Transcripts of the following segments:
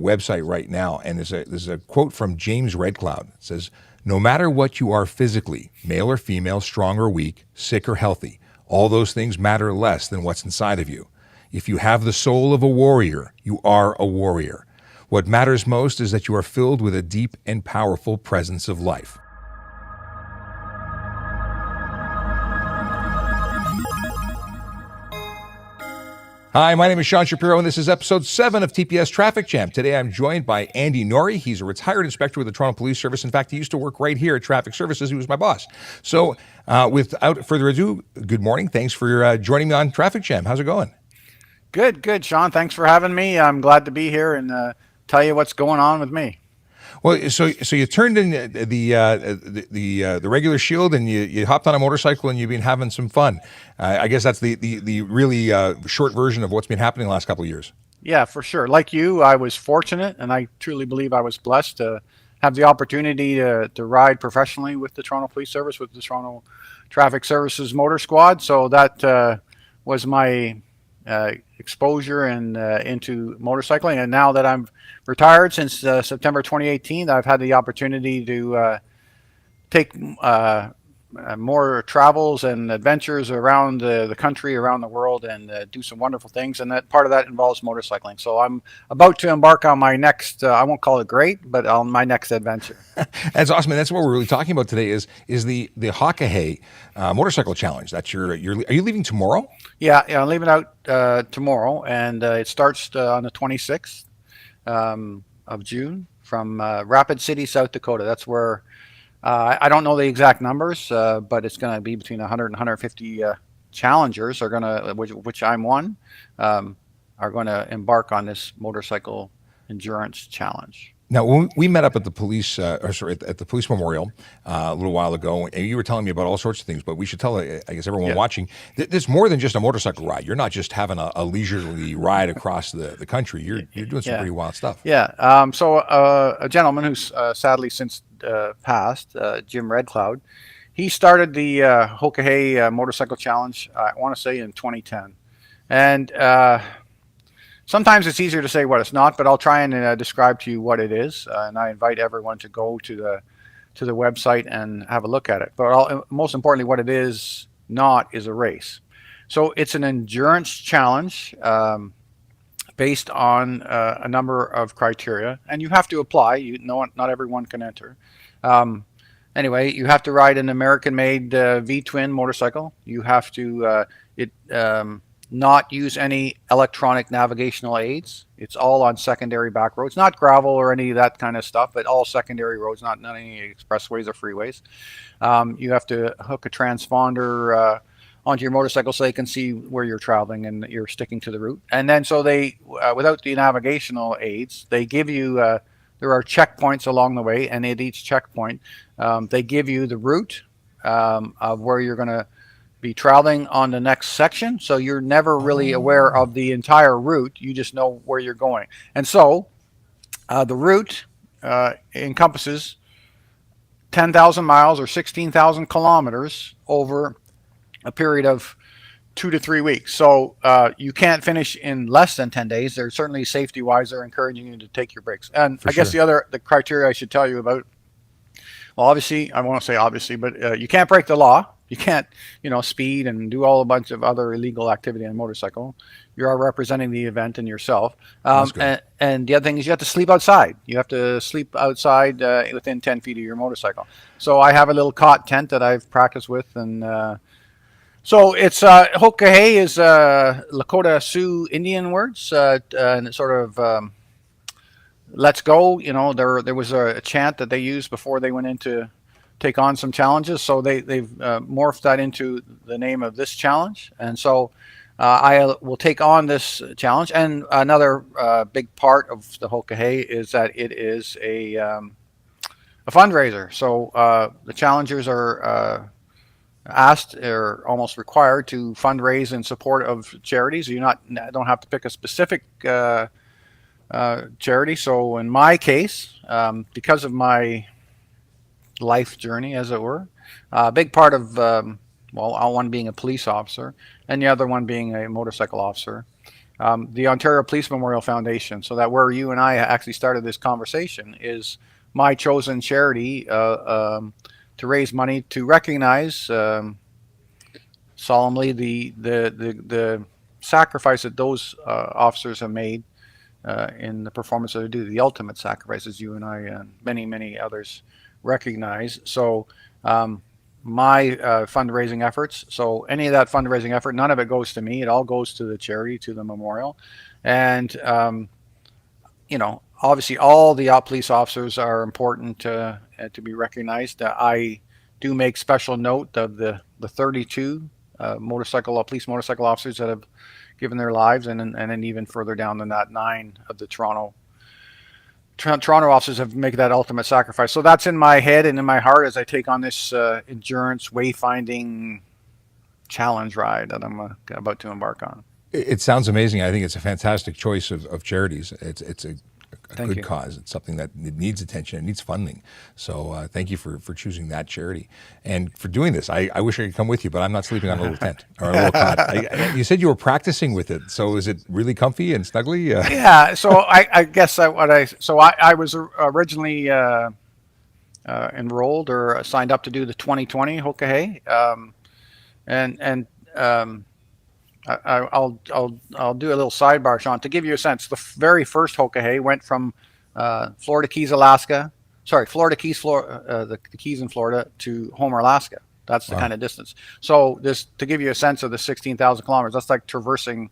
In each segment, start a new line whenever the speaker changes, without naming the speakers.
website right now, and there's a quote from James Redcloud. It says, "No matter what you are physically, male or female, strong or weak, sick or healthy, all those things matter less than what's inside of you. If you have the soul of a warrior, you are a warrior. What matters most is that you are filled with a deep and powerful presence of life." Hi, my name is Sean Shapiro, and this is episode 7 of TPS Traffic Jam. Today I'm joined by Andy Norrie. He's a retired inspector with the Toronto Police Service. In fact, he used to work right here at Traffic Services. He was my boss. So without further ado, good morning. Thanks for joining me on Traffic Jam. How's it going?
Good, Sean. Thanks for having me. I'm glad to be here and tell you what's going on with me.
Well, so you turned in the regular shield, and you hopped on a motorcycle, and you've been having some fun. I guess that's the really short version of what's been happening the last couple of years.
Yeah, for sure. Like you, I was fortunate, and I truly believe I was blessed to have the opportunity to ride professionally with the Toronto Police Service, with the Toronto Traffic Services Motor Squad. So that was my exposure and into motorcycling. And now that I'm retired since September 2018, I've had the opportunity to take more travels and adventures around the country, around the world, and do some wonderful things. And that part of that involves motorcycling. So I'm about to embark on my next, I won't call it great, but on my next adventure.
That's awesome, and that's what we're really talking about today. Is the Hoka Hey Motorcycle Challenge? That are you leaving tomorrow?
Yeah, I'm leaving out tomorrow, and it starts on the 26th of June from Rapid City, South Dakota. That's where I don't know the exact numbers, but it's going to be between 100 and 150 challengers are going to, which I'm one, are going to embark on this motorcycle endurance challenge.
Now, when we met up at the police, at the police memorial a little while ago, and you were telling me about all sorts of things, but we should tell, I guess, everyone watching, there's more than just a motorcycle ride. You're not just having a leisurely ride across the country. You're doing some pretty wild stuff.
Yeah. So a gentleman who's sadly since passed, Jim Redcloud, he started the Hoka Hey Motorcycle Challenge, I want to say, in 2010. And sometimes it's easier to say what it's not, but I'll try and describe to you what it is. And I invite everyone to go to the website and have a look at it. But most importantly, what it is not is a race. So it's an endurance challenge based on a number of criteria, and you have to apply. Not everyone can enter. Anyway, you have to ride an American-made V-twin motorcycle. You have to not use any electronic navigational aids. It's all on secondary back roads, not gravel or any of that kind of stuff, but all secondary roads, not any expressways or freeways. You have to hook a transponder onto your motorcycle so they can see where you're traveling and you're sticking to the route. And then so they, without the navigational aids, they give you, there are checkpoints along the way, and at each checkpoint, they give you the route of where you're going to be traveling on the next section. So you're never really aware of the entire route. You just know where you're going. And so the route encompasses 10,000 miles or 16,000 kilometers over a period of 2 to 3 weeks. So you can't finish in less than 10 days. They're certainly safety-wise, they're encouraging you to take your breaks. And I guess the criteria I should tell you about, well, obviously, I won't say obviously, but you can't break the law. You can't, speed and do all a bunch of other illegal activity on a motorcycle. You are representing the event and yourself. And the other thing is you have to sleep outside. You have to sleep outside within 10 feet of your motorcycle. So I have a little cot tent that I've practiced with. And so it's Hoka Hey is Lakota Sioux Indian words. And it's sort of let's go. There was a chant that they used before they went into take on some challenges, so they've morphed that into the name of this challenge. And so I will take on this challenge. And another big part of the Hoka Hey is that it is a fundraiser. So the challengers are asked or almost required to fundraise in support of charities. You don't have to pick a specific charity. So in my case, because of my life journey, as it were, a big part of one being a police officer and the other one being a motorcycle officer, the Ontario Police Memorial Foundation. So that where you and I actually started this conversation is my chosen charity to raise money to recognize solemnly the sacrifice that those officers have made in the performance of their duty, the ultimate sacrifice, as you and I and many others recognize. So my fundraising efforts, so any of that fundraising effort, none of it goes to me. It all goes to the charity, to the memorial. And obviously all the police officers are important to be recognized. I do make special note of the 32 police motorcycle officers that have given their lives, and then even further down than that, 9 of the Toronto officers have made that ultimate sacrifice. So that's in my head and in my heart as I take on this endurance wayfinding challenge ride that I'm about to embark on.
It sounds amazing. I think it's a fantastic choice of charities. It's a
Thank
good
you.
cause. It's something that it needs attention. It needs funding. So thank you for choosing that charity and for doing this. I wish I could come with you, but I'm not sleeping on a little tent or a little cot. You said you were practicing with it. So is it really comfy and snuggly?
Yeah. So I guess I was originally enrolled or signed up to do the 2020 Hoka Hey, I'll do a little sidebar, Sean, to give you a sense. The very first Hoka Hey went from Florida Keys, Alaska. Sorry, Florida Keys, the Keys in Florida to Homer, Alaska. That's the kind of distance. So this, to give you a sense of the 16,000 kilometers, that's like traversing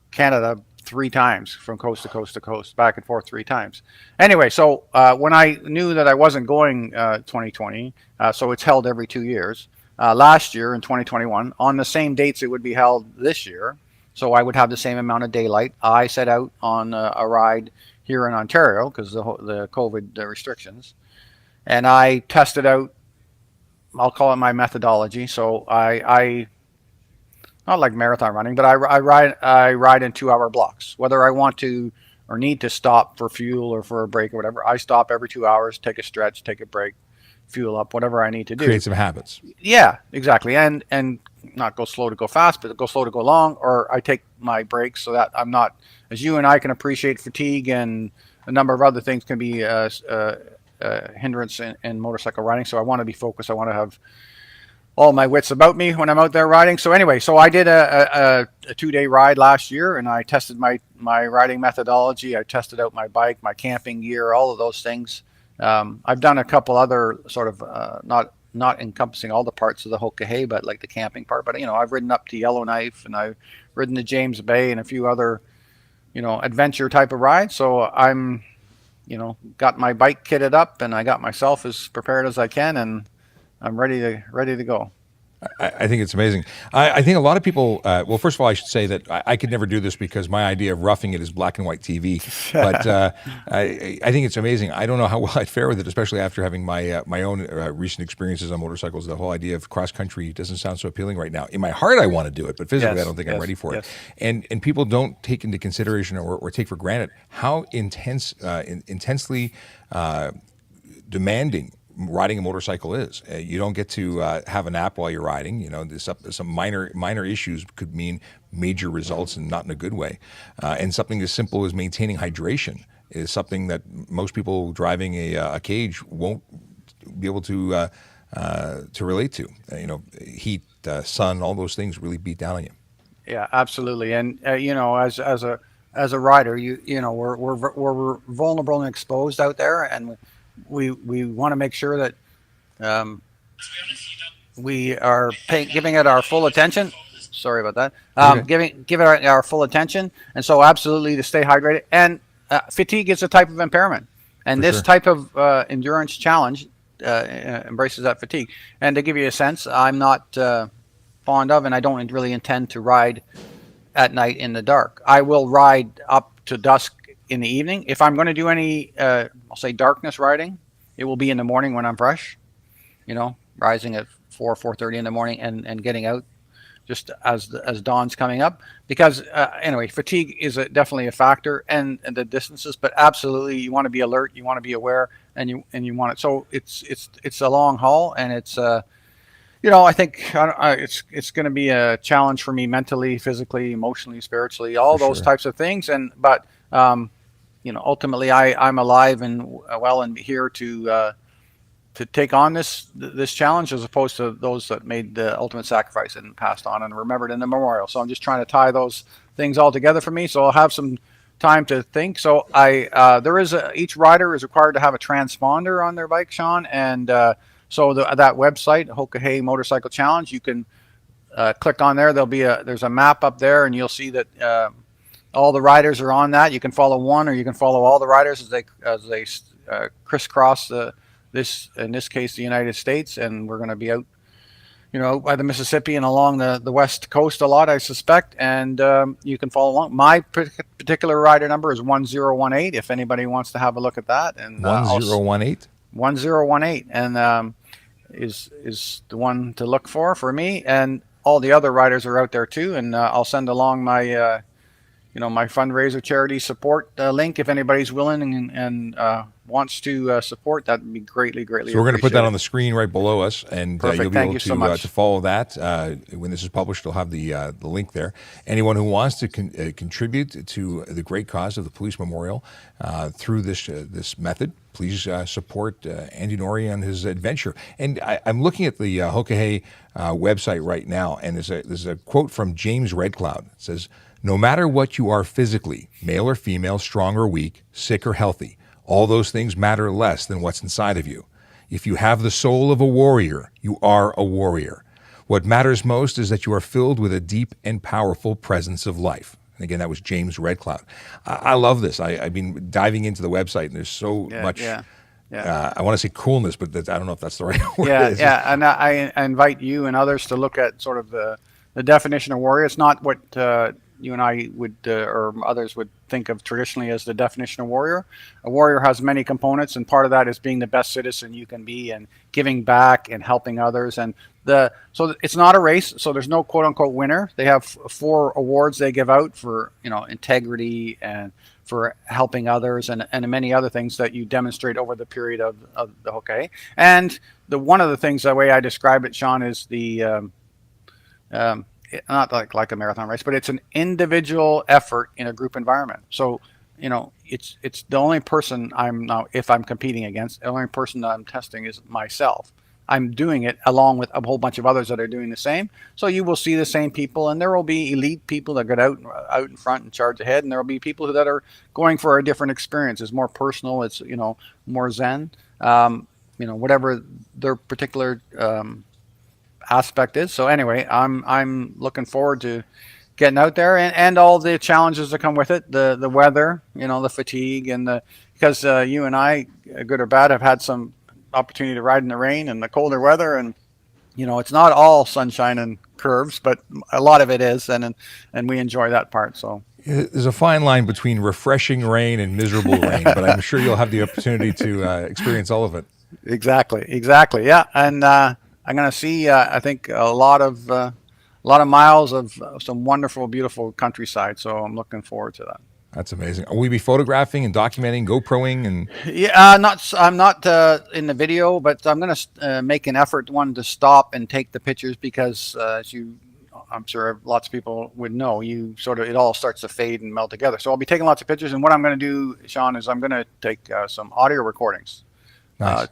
Canada 3 times from coast to coast to coast, back and forth 3 times. Anyway, so when I knew that I wasn't going 2020, so it's held every 2 years. Last year in 2021, on the same dates it would be held this year, so I would have the same amount of daylight. I set out on a ride here in Ontario because of the COVID restrictions, and I tested out, I'll call it my methodology. So I not like marathon running, but I ride in 2-hour blocks. Whether I want to or need to stop for fuel or for a break or whatever, I stop every 2 hours, take a stretch, take a break, fuel up, whatever I need to do.
Create some habits.
Yeah, exactly. And not go slow to go fast, but go slow to go long, or I take my breaks so that I'm not, as you and I can appreciate, fatigue and a number of other things can be hindrance in motorcycle riding. So I want to be focused. I want to have all my wits about me when I'm out there riding. So anyway, so I did a 2-day ride last year, and I tested my riding methodology. I tested out my bike, my camping gear, all of those things. I've done a couple other sort of not encompassing all the parts of the Hoka Hey, but like the camping part. But I've ridden up to Yellowknife, and I've ridden to James Bay, and a few other adventure type of rides. So I'm got my bike kitted up, and I got myself as prepared as I can, and I'm ready to go.
I think it's amazing. I think a lot of people, well, first of all, I should say that I could never do this because my idea of roughing it is black and white TV. But I think it's amazing. I don't know how well I'd fare with it, especially after having my own recent experiences on motorcycles. The whole idea of cross country doesn't sound so appealing right now. In my heart, I want to do it, but physically, I don't think I'm ready for it. And people don't take into consideration or take for granted how intensely demanding riding a motorcycle is. You don't get to have a nap while you're riding. Some minor issues could mean major results, and not in a good way. And something as simple as maintaining hydration is something that most people driving a cage won't be able to relate to. Heat, sun, all those things really beat down on you.
Yeah, absolutely. And as a rider, we're vulnerable and exposed out there, and we want to make sure that we are giving it our full attention. Sorry about that. Okay. Give it our full attention, and so absolutely to stay hydrated. And fatigue is a type of impairment, and this type of endurance challenge embraces that fatigue. And to give you a sense, I'm not fond of, and I don't really intend to ride at night in the dark. I will ride up to dusk in the evening. If I'm going to do any, I'll say darkness riding, it will be in the morning when I'm fresh, rising at 4:30 in the morning and getting out just as dawn's coming up. Because anyway, fatigue is definitely a factor, and the distances, but absolutely you want to be alert, you want to be aware, and you want it. So it's a long haul, and it's I think it's going to be a challenge for me mentally, physically, emotionally, spiritually, all
For
those
sure.
types of things. But ultimately, I'm alive and well and here to take on this challenge, as opposed to those that made the ultimate sacrifice and passed on and remembered in the memorial. So I'm just trying to tie those things all together for me. So I'll have some time to think. So each rider is required to have a transponder on their bike, Sean, and so that website, Hoka Hey Motorcycle Challenge, you can click on there. There's a map up there, and you'll see that all the riders are on that. You can follow one, or you can follow all the riders as they crisscross in this case, the United States, and we're going to be out, by the Mississippi and along the west coast a lot, I suspect. And you can follow along. My particular rider number is 1018. If anybody wants to have a look at that, and
1018.
1018, and is the one to look for me. And all the other riders are out there too. And I'll send along my my fundraiser charity support link if anybody's willing and wants to support. That would be greatly
So we're going to put that on the screen right below us, and
Perfect.
you'll be
Thank
able
you so much.
to follow that. When this is published, we'll have the link there. Anyone who wants to contribute to the great cause of the Police Memorial through this method, please support Andy Norrie on his adventure. And I'm looking at the Hoka Hey website right now, and there's a quote from James Redcloud. It says, "No matter what you are physically, male or female, strong or weak, sick or healthy, all those things matter less than what's inside of you. If you have the soul of a warrior, you are a warrior. What matters most is that you are filled with a deep and powerful presence of life." And again, that was James Redcloud. I love this. I've been diving into the website, and there's so much, I want to say coolness, but I don't know if that's the right word.
Yeah. And I invite you and others to look at sort of the definition of warrior. It's not what you and I would or others would think of traditionally as the definition of warrior. A warrior has many components, and part of that is being the best citizen you can be and giving back and helping others. And so it's not a race, so there's no quote unquote winner. They have 4 awards they give out for integrity and for helping others and many other things that you demonstrate over the period of the Hoka Hey. And one of the things, the way I describe it, Sean, is the not like a marathon race, but it's an individual effort in a group environment. So, it's the only person if I'm competing against, the only person that I'm testing is myself. I'm doing it along with a whole bunch of others that are doing the same. So you will see the same people, and there will be elite people that get out in front and charge ahead, and there will be people that are going for a different experience. It's more personal. It's more zen. Whatever their particular aspect is. So anyway, I'm looking forward to getting out there and all the challenges that come with it. The weather, the fatigue, and because you and I, good or bad, have had some opportunity to ride in the rain and the colder weather, and it's not all sunshine and curves, but a lot of it is, and we enjoy that part. So
there's a fine line between refreshing rain and miserable rain, but I'm sure you'll have the opportunity to experience all of it.
Exactly, yeah, and I'm going to see, I think, a lot of miles of some wonderful, beautiful countryside. So I'm looking forward to that.
That's amazing. Will we be photographing and documenting, GoProing, and?
Yeah, I'm not in the video, but I'm going to make an effort to stop and take the pictures because, as I'm sure lots of people would know, it all starts to fade and melt together. So I'll be taking lots of pictures, and what I'm going to do, Sean, is I'm going to take some audio recordings.
Nice.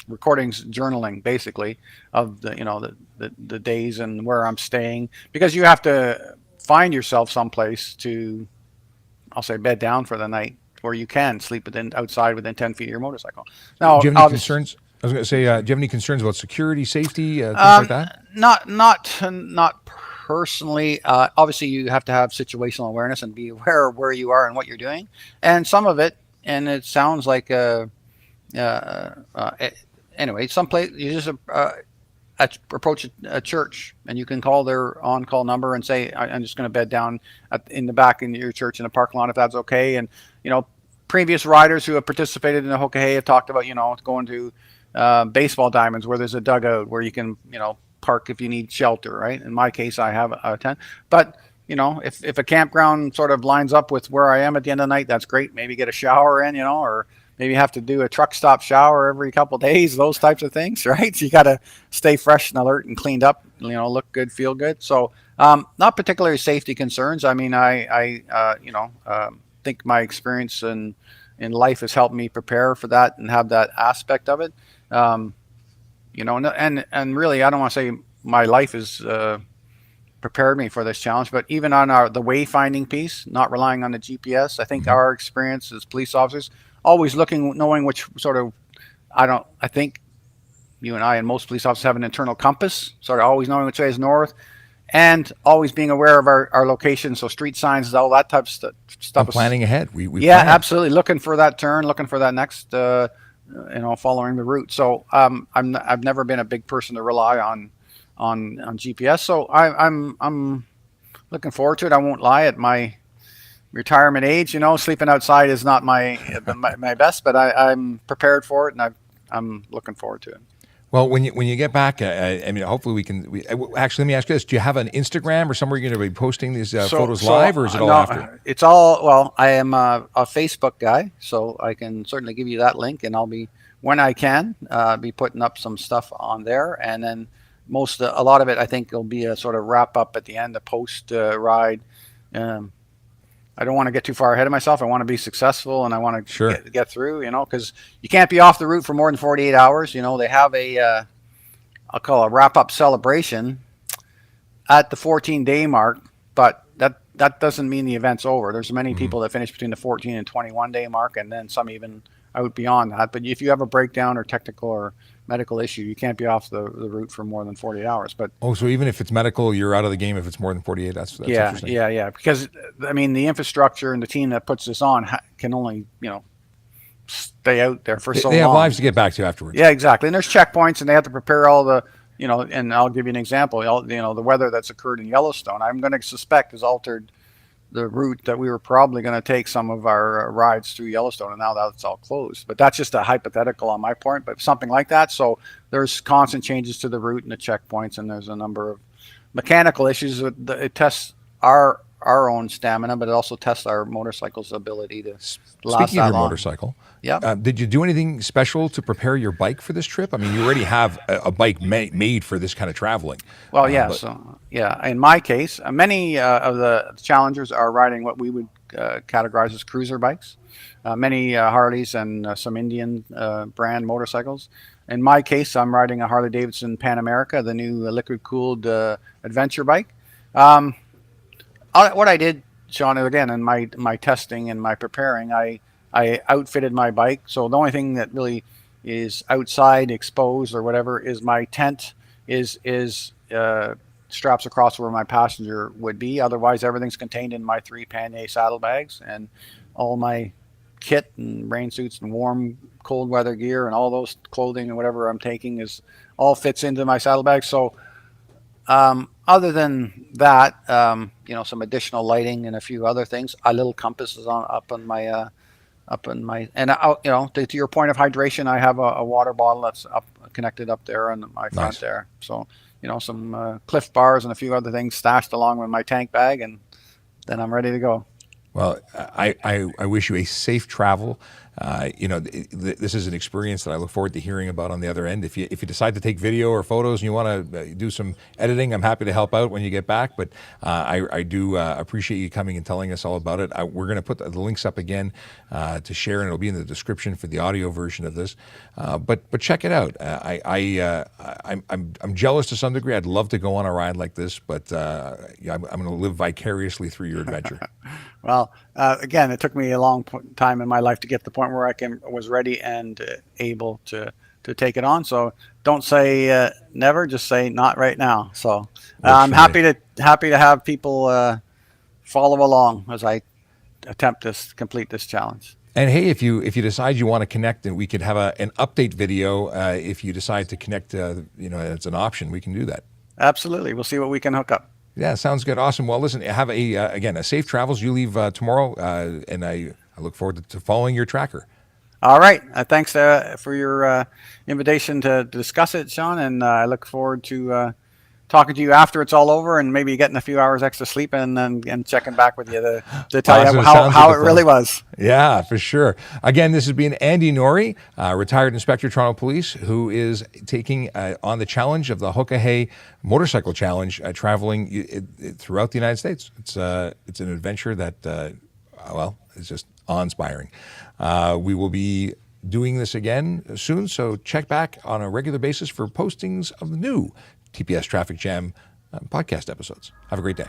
Recordings, journaling, basically, of the days and where I'm staying, because you have to find yourself someplace to, I'll say, bed down for the night, where you can sleep outside within 10 feet of your motorcycle. Now,
do you have any concerns? I was going to say, do you have any concerns about security, safety, things like that?
Not personally. Obviously, you have to have situational awareness and be aware of where you are and what you're doing, and some of it. And it sounds like anyway, someplace you just approach a church, and you can call their on-call number and say, "I'm just going to bed down in the back in your church in the parking lot, if that's okay." And previous riders who have participated in the Hoka Hey have talked about going to baseball diamonds where there's a dugout where you can park if you need shelter. Right? In my case, I have a tent, but if a campground sort of lines up with where I am at the end of the night, that's great. Maybe get a shower in, or maybe have to do a truck stop shower every couple of days, those types of things, right? So you got to stay fresh and alert and cleaned up, look good, feel good. So not particularly safety concerns. I mean, think my experience in life has helped me prepare for that and have that aspect of it. And really, I don't want to say my life has prepared me for this challenge, but even on the wayfinding piece, not relying on the GPS, I think our experience as police officers, always knowing which sort of, I think you and I and most police officers have an internal compass, sort of always knowing which way is north, and always being aware of our location, so street signs, all that type of stuff.
Planning ahead. We
plan.
Absolutely.
Looking for that turn, looking for that next, following the route. So I've never been a big person to rely on GPS. So I'm looking forward to it. I won't lie. At my retirement age, sleeping outside is not my best, but I'm prepared for it, and I'm looking forward to it.
Well, when you get back, I mean, hopefully we can. Actually, let me ask you this: do you have an Instagram or somewhere you're going to be posting these photos live, or is it all after?
It's all. Well, I am a Facebook guy, so I can certainly give you that link, and I'll be, when I can, be putting up some stuff on there, and then a lot of it, I think, will be a sort of wrap up at the end, a post ride. I don't want to get too far ahead of myself. I want to be successful, and I want to get through, because you can't be off the route for more than 48 hours. They have I'll call a wrap-up celebration at the 14-day mark, but that doesn't mean the event's over. There's many people that finish between the 14 and 21-day mark, and then some even out beyond that. But if you have a breakdown or technical or medical issue, you can't be off the route for more than 48 hours. But
so even if it's medical, you're out of the game if it's more than 48. That's interesting.
Yeah. Because I mean, the infrastructure and the team that puts this on can only stay out there for so long.
They have lives to get back to afterwards.
Yeah, exactly. And there's checkpoints, and they have to prepare all the And I'll give you an example. The weather that's occurred in Yellowstone, I'm going to suspect has altered the route that we were probably going to take some of our rides through Yellowstone, and now that's all closed. But that's just a hypothetical on my part, but something like that. So there's constant changes to the route and the checkpoints, and there's a number of mechanical issues. It tests our own stamina, but it also tests our motorcycle's ability to last that long.
Speaking of your motorcycle, did you do anything special to prepare your bike for this trip? I mean, you already have a bike made for this kind of traveling.
Well, in my case, many of the challengers are riding what we would categorize as cruiser bikes, many Harleys and some Indian brand motorcycles. In my case, I'm riding a Harley-Davidson Pan America, the new liquid-cooled adventure bike. What I did, Sean, again, in my testing and my preparing, I outfitted my bike. So the only thing that really is outside, exposed or whatever, is my tent is straps across where my passenger would be. Otherwise, everything's contained in my 3 Pannier saddlebags, and all my kit and rain suits and warm cold weather gear and all those clothing and whatever I'm taking all fits into my saddlebag. So other than that, some additional lighting and a few other things. A little compass is up in my to your point of hydration, I have a water bottle that's connected up there on my front there. So some Cliff Bars and a few other things stashed along with my tank bag, and then I'm ready to go.
Well, I wish you a safe travel. This is an experience that I look forward to hearing about on the other end. If you decide to take video or photos and you want to do some editing, I'm happy to help out when you get back. But I do appreciate you coming and telling us all about it. We're going to put the links up again to share, and it'll be in the description for the audio version of this. But check it out. I'm jealous to some degree. I'd love to go on a ride like this, but I'm going to live vicariously through your adventure.
Well, again, it took me a long time in my life to get to the point where I was ready and able to take it on. So don't say never, just say not right now. So I'm happy to have people follow along as I attempt to complete this challenge.
And hey, if you decide you want to connect, and we could have an update video if you decide to connect, it's an option. We can do that.
Absolutely. We'll see what we can hook up.
Yeah, sounds good. Awesome. Well, listen, have a safe travels. You leave tomorrow, and I look forward to following your tracker.
All right. Thanks for your invitation to discuss it, Sean, and I look forward to talking to you after it's all over, and maybe getting a few hours extra sleep, and checking back with you to tell you how it really was.
Yeah, for sure. Again, this has been Andy Norrie, retired Inspector Toronto Police, who is taking on the challenge of the Hoka Hey Motorcycle Challenge, traveling throughout the United States. It's an adventure that, it's just awe-inspiring. We will be doing this again soon, so check back on a regular basis for postings of the new TPS Traffic Jam podcast episodes. Have a great day.